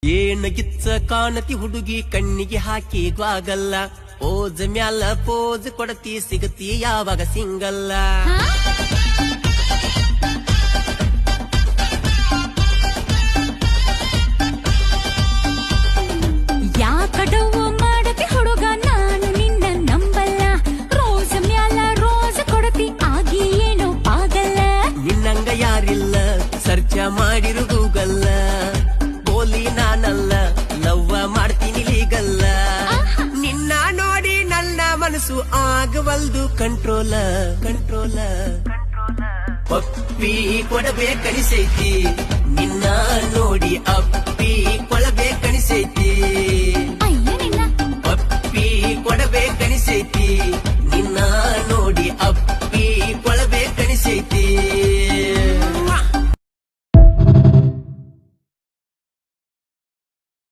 ಏನ ಗಿಚ್ಚ ಕಾಣತಿ ಹುಡುಗಿ ಕಣ್ಣಿಗೆ ಹಾಕಿ ಗ್ವಾಗಲ್ಲ ಓಜ್ ಮ್ಯಾಲ ಪೋಜ್ ಕೊಡತಿ ಸಿಗತಿ ಯಾವಾಗ ಸಿಂಗಲ್ಲ ಯಾಕಡವು ಮಾಡತಿ ಹುಡುಗ ನಾನು ನಿನ್ನ ನಂಬಲ್ಲ ರೋಜ್ ಮ್ಯಾಲ ರೋಜ್ ಕೊಡತಿ ಆಗಿ ಏನೋ ಪಾಗಲ್ಲ ನಿನ್ನಂಗ ಯಾರಿಲ್ಲ ಸರ್ಚ ಮಾಡಿರು ಗೂಗಲ್ಲ ಬೋಲಿ ನಾನಲ್ಲ ಲವ್ವ ಮಾಡ್ತೀನಿ ಲೀಗಲ್ಲ ನಿನ್ನ ನೋಡಿ ನನ್ನ ಮನಸ್ಸು ಆಗವಲ್ದು ಕಂಟ್ರೋಲ ಕಂಟ್ರೋಲ ಪಪ್ಪಿ ಕೊಡಬೇಕನಿಸೈತಿ ನಿನ್ನ ನೋಡಿ ಅಪ್ಪಿ